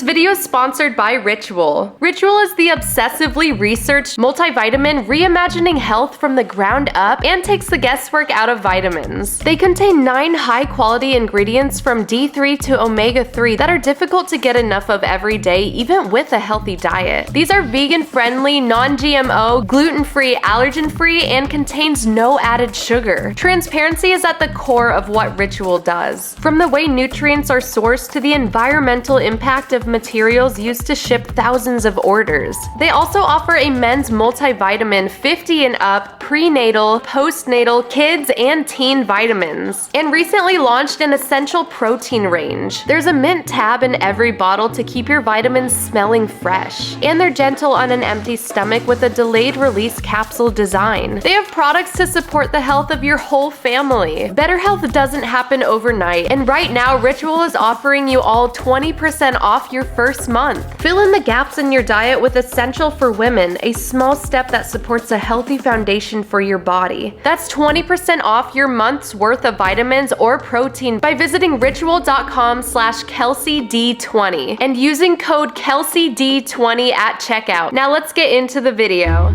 This video is sponsored by Ritual. Ritual is the obsessively researched multivitamin reimagining health from the ground up and takes the guesswork out of vitamins. They contain 9 high-quality ingredients from D3 to omega-3 that are difficult to get enough of every day, even with a healthy diet. These are vegan-friendly, non-GMO, gluten-free, allergen-free, and contains no added sugar. Transparency is at the core of what Ritual does. From the way nutrients are sourced to the environmental impact of materials used to ship thousands of orders. They also offer a men's multivitamin 50 and up, prenatal, postnatal, kids, and teen vitamins, and recently launched an essential protein range. There's a mint tab in every bottle to keep your vitamins smelling fresh, and they're gentle on an empty stomach with a delayed release capsule design. They have products to support the health of your whole family. Better health doesn't happen overnight, and right now Ritual is offering you all 20% off your first month. Fill in the gaps in your diet with Essential for Women, a small step that supports a healthy foundation for your body. That's 20% off your month's worth of vitamins or protein by visiting ritual.com/KelsiD20 and using code KelsiD20 at checkout. Now let's get into the video.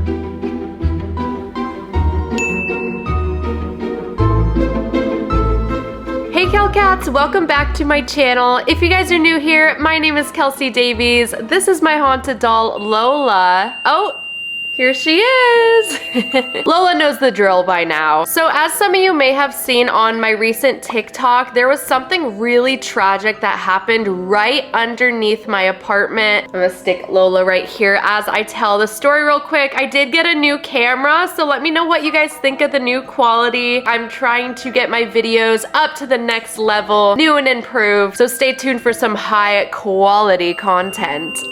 Hey Kel Kats, welcome back to my channel. If you guys are new here, my name is Kelsi Davies. This is my haunted doll, Lola. Oh, here she is. Lola knows the drill by now. So as some of you may have seen on my recent TikTok, there was something really tragic that happened right underneath my apartment. I'm gonna stick Lola right here as I tell the story real quick. I did get a new camera, so let me know what you guys think of the new quality. I'm trying to get my videos up to the next level, new and improved, so stay tuned for some high quality content.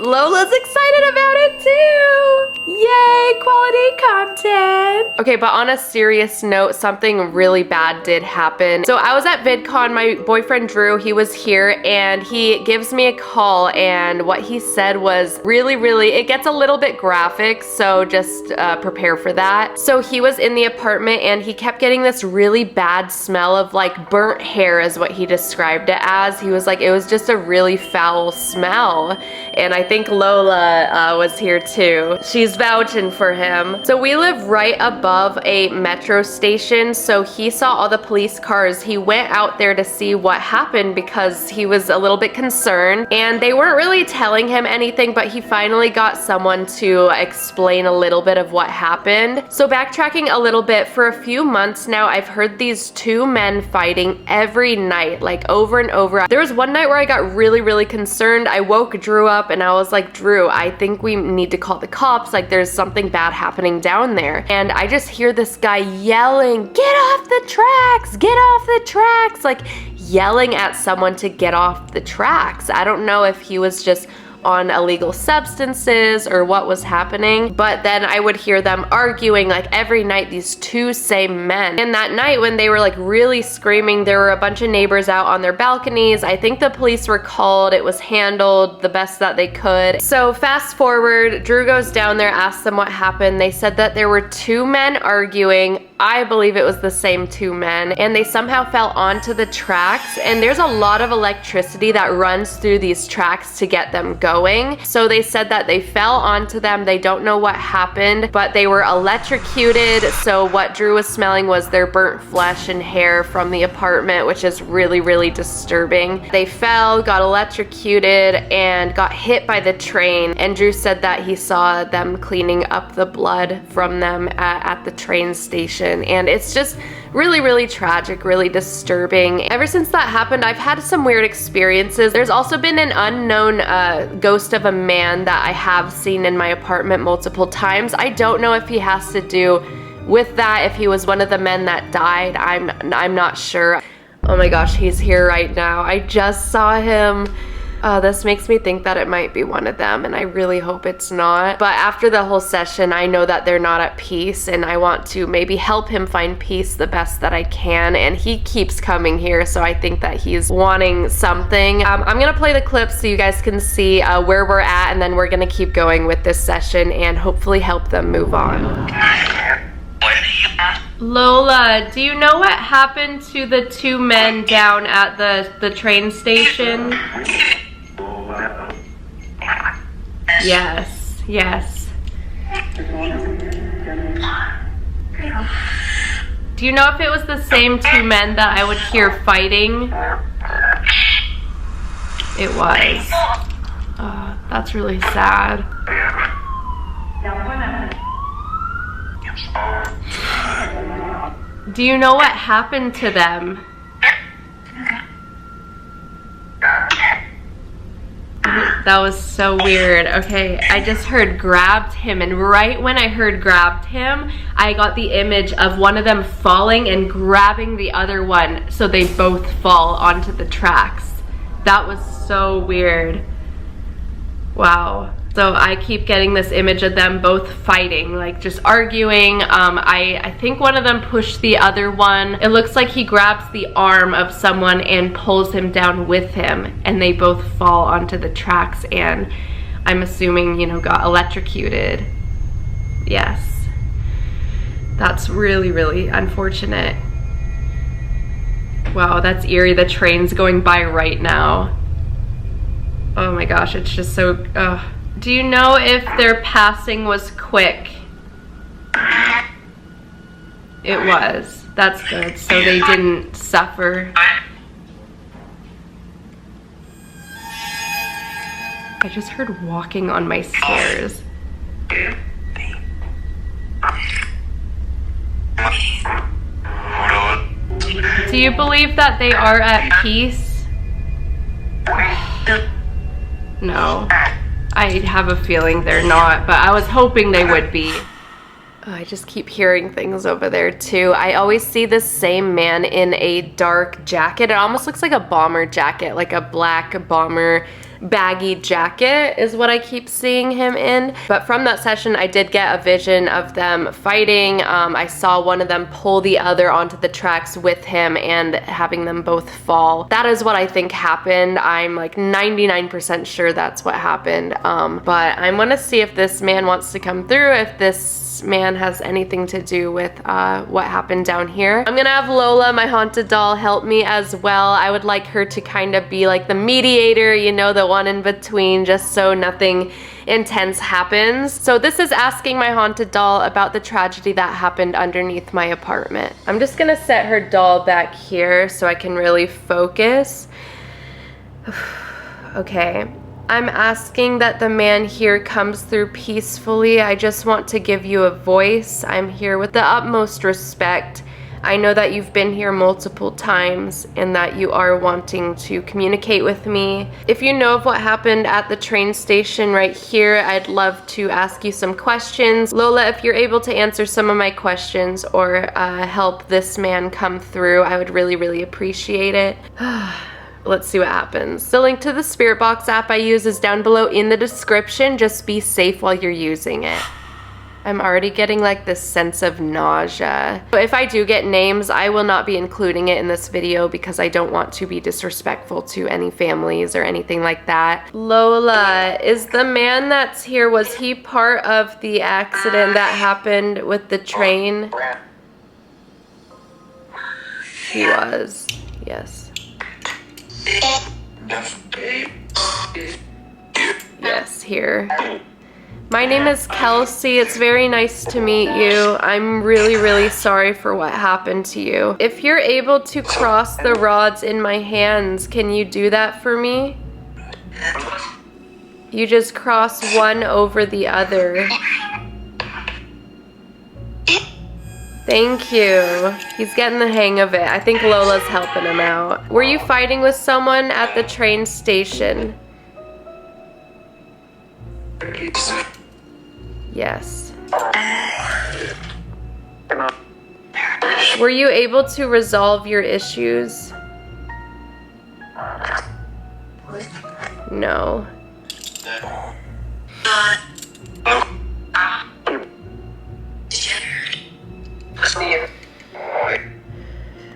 Lola's excited about it too! Yay, quality content! Okay, but on a serious note, something really bad did happen. So I was at VidCon, my boyfriend Drew, he was here, and he gives me a call, and what he said was really, it gets a little bit graphic, so just prepare for that. So he was in the apartment, and he kept getting this really bad smell of like burnt hair is what he described it as. He was like, it was just a really foul smell. And I think Lola was here too. She's vouching for him. So we live right above a metro station, so he saw all the police cars. He went out there to see what happened because he was a little bit concerned, and they weren't really telling him anything, but he finally got someone to explain a little bit of what happened. So backtracking a little bit, for a few months now, I've heard these 2 men fighting every night, like over and over. There was one night where I got really concerned. I woke Drew up and I was like, Drew, I think we need to call the cops. Like, there's something bad happening down there. And I just hear this guy yelling, get off the tracks, get off the tracks, like yelling at someone to get off the tracks. I don't know if he was just on illegal substances or what was happening, but then I would hear them arguing like every night, these 2 same men. And that night when they were like really screaming, there were a bunch of neighbors out on their balconies. I think the police were called. It was handled the best that they could. So fast forward, Drew goes down there, asks them what happened. They said that there were 2 men arguing. I believe it was the same 2 men, and they somehow fell onto the tracks, and there's a lot of electricity that runs through these tracks to get them going. So they said that they fell onto them. They don't know what happened, but they were electrocuted. So what Drew was smelling was their burnt flesh and hair from the apartment, which is really disturbing. They fell, got electrocuted, and got hit by the train, and Drew said that he saw them cleaning up the blood from them at the train station. And it's just really tragic, really disturbing. Ever since that happened, I've had some weird experiences. There's also been an unknown ghost of a man that I have seen in my apartment multiple times. I don't know if he has to do with that, if he was one of the men that died. I'm not sure. Oh my gosh, he's here right now. I just saw him. This makes me think that it might be one of them, and I really hope it's not. But after the whole session, I know that they're not at peace, and I want to maybe help him find peace the best that I can, and he keeps coming here, so I think that he's wanting something. I'm gonna play the clip so you guys can see where we're at, and then we're gonna keep going with this session and hopefully help them move on. Lola, do you know what happened to the 2 men down at the train station? Yes, yes. Do you know if it was the same two men that I would hear fighting? It was. Oh, that's really sad. Do you know what happened to them? That was so weird. Okay, I just heard grabbed him, and right when I heard grabbed him, I got the image of one of them falling and grabbing the other one so they both fall onto the tracks. That was so weird. Wow. So I keep getting this image of them both fighting, like just arguing. I think one of them pushed the other one. It looks like he grabs the arm of someone and pulls him down with him, and they both fall onto the tracks and I'm assuming, you know, got electrocuted. Yes. That's really, really unfortunate. Wow, that's eerie. The train's going by right now. Oh my gosh, it's just so... Do you know if their passing was quick? It was. That's good. So they didn't suffer. I just heard walking on my stairs. Do you believe that they are at peace? No. I have a feeling they're not, but I was hoping they would be. Oh, I just keep hearing things over there too. I always see this same man in a dark jacket. It almost looks like a bomber jacket, like a black bomber baggy jacket is what I keep seeing him in. But from that session, I did get a vision of them fighting. I saw one of them pull the other onto the tracks with him and having them both fall. That is what I think happened. I'm like 99% sure that's what happened. But I'm gonna see if this man wants to come through, if this man has anything to do with what happened down here. I'm gonna have Lola, my haunted doll, help me as well. I would like her to kind of be like the mediator, you know, the one in between, just so nothing intense happens. So this is asking my haunted doll about the tragedy that happened underneath my apartment. I'm just gonna set her doll back here so I can really focus. Okay. I'm asking that the man here comes through peacefully. I just want to give you a voice. I'm here with the utmost respect. I know that you've been here multiple times and that you are wanting to communicate with me. If you know of what happened at the train station right here, I'd love to ask you some questions. Lola, if you're able to answer some of my questions or help this man come through, I would really, really appreciate it. Let's see what happens. The link to the Spirit Box app I use is down below in the description. Just be safe while you're using it. I'm already getting like this sense of nausea. But if I do get names, I will not be including it in this video because I don't want to be disrespectful to any families or anything like that. Lola, is the man that's here, was he part of the accident that happened with the train? He was, yes. Yes, here. My name is Kelsi. It's very nice to meet you. I'm really, really sorry for what happened to you. If you're able to cross the rods in my hands, can you do that for me? You just cross one over the other. Thank you. He's getting the hang of it. I think Lola's helping him out. Were you fighting with someone at the train station? Yes. Were you able to resolve your issues? No.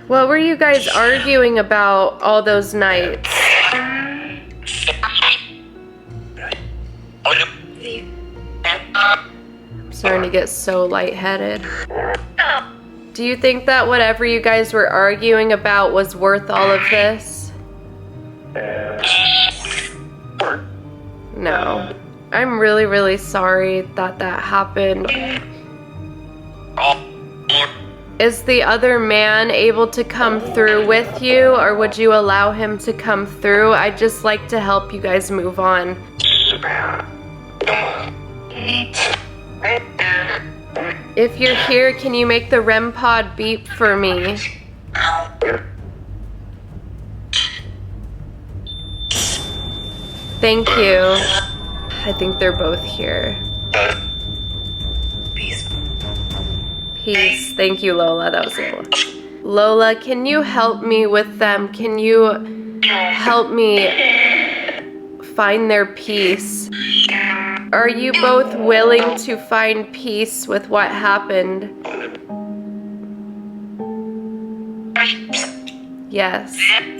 What were you guys arguing about all those nights? I'm starting to get so lightheaded. Do you think that whatever you guys were arguing about was worth all of this? No. I'm really, really sorry that that happened. Is the other man able to come through with you, or would you allow him to come through? I'd just like to help you guys move on. If you're here, can you make the REM pod beep for me? Thank you. I think they're both here. Peace. Thank you, Lola. That was a cool. Lola, can you help me with them? Can you help me find their peace? Are you both willing to find peace with what happened? Yes,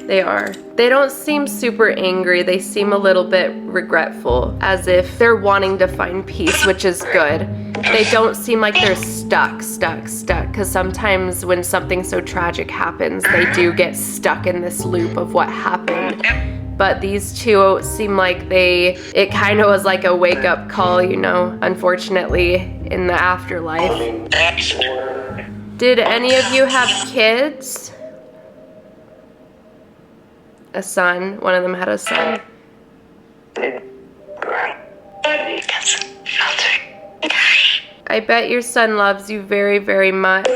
they are. They don't seem super angry. They seem a little bit regretful, as if they're wanting to find peace, which is good. They don't seem like they're stuck, because sometimes when something so tragic happens, they do get stuck in this loop of what happened. But these two seem like it kind of was like a wake-up call, you know, unfortunately, in the afterlife. Did any of you have kids? A son. One of them had a son. I bet your son loves you very, very much.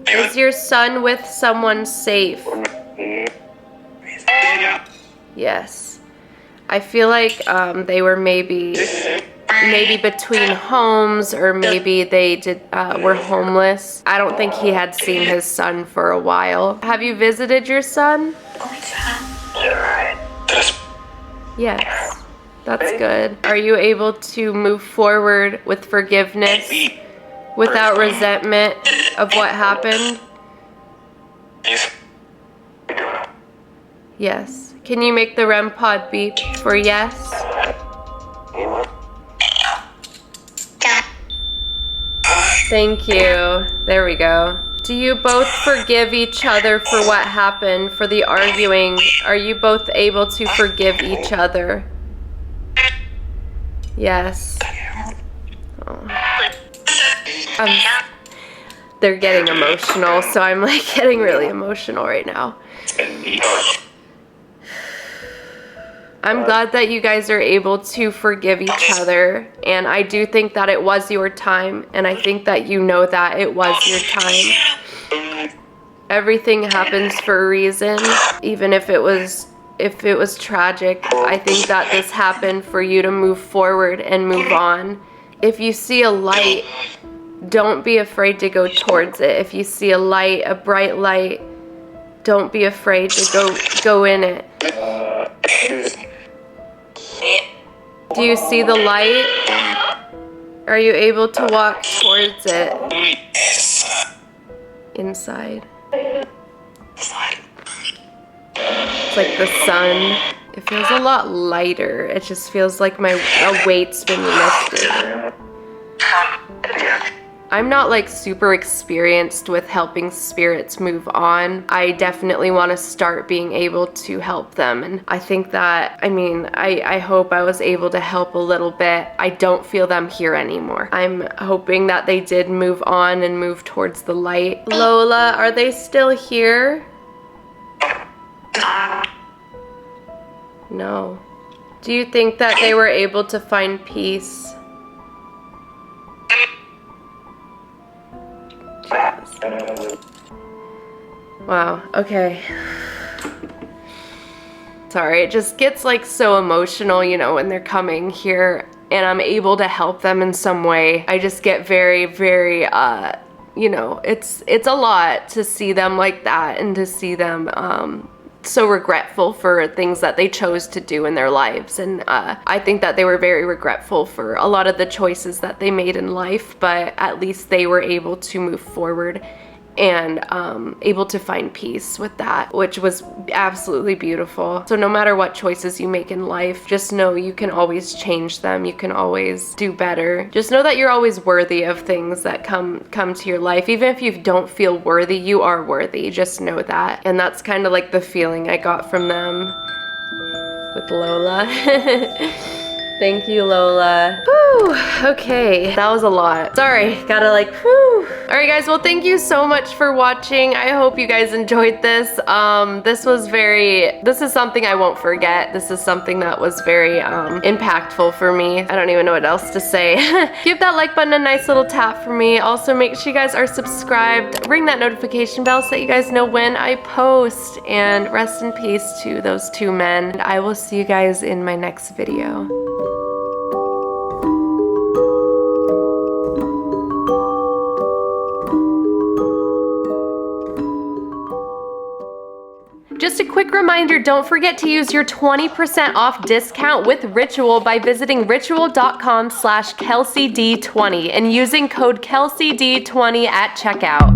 Is your son with someone safe? Yes. I feel like they were maybe between homes, or maybe they were homeless. I don't think he had seen his son for a while. Have you visited your son? Yes. That's good. Are you able to move forward with forgiveness without resentment of what happened? Yes. Can you make the REM pod beep for yes? Thank you. There we go. Do you both forgive each other for what happened, for the arguing? Are you both able to forgive each other? Yes. Oh. They're getting emotional, so I'm like getting really emotional right now. I'm glad that you guys are able to forgive each other, and I do think that it was your time, and I think that you know that it was your time. Everything happens for a reason, even if it was tragic. I think that this happened for you to move forward and move on. If you see a light, don't be afraid to go towards it. If you see a light, a bright light, don't be afraid to go in it. Do you see the light? Are you able to walk towards it? Inside. It's like the sun. It feels a lot lighter. It just feels like a weight's been lifted. I'm not like super experienced with helping spirits move on. I definitely want to start being able to help them, and I think that, I hope I was able to help a little bit. I don't feel them here anymore. I'm hoping that they did move on and move towards the light. Lola, are they still here? No. Do you think that they were able to find peace? Wow, okay. Sorry, it just gets like so emotional, you know, when they're coming here and I'm able to help them in some way. I just get very, very, you know, it's a lot to see them like that, and to see them so regretful for things that they chose to do in their lives. And I think that they were very regretful for a lot of the choices that they made in life, but at least they were able to move forward and able to find peace with that, which was absolutely beautiful. So no matter what choices you make in life, just know you can always change them. You can always do better. Just know that you're always worthy of things that come to your life. Even if you don't feel worthy, you are worthy. Just know that. And that's kind of like the feeling I got from them. with Lola. Thank you, Lola. Whew, okay, that was a lot. Sorry, gotta like, whew. All right, guys, well, thank you so much for watching. I hope you guys enjoyed this. This is something I won't forget. This is something that was very impactful for me. I don't even know what else to say. Give that like button a nice little tap for me. Also, make sure you guys are subscribed. Ring that notification bell so that you guys know when I post. And rest in peace to those two men. I will see you guys in my next video. Just a quick reminder, don't forget to use your 20% off discount with Ritual by visiting ritual.com/KelsiD20 and using code KelsiD20 at checkout.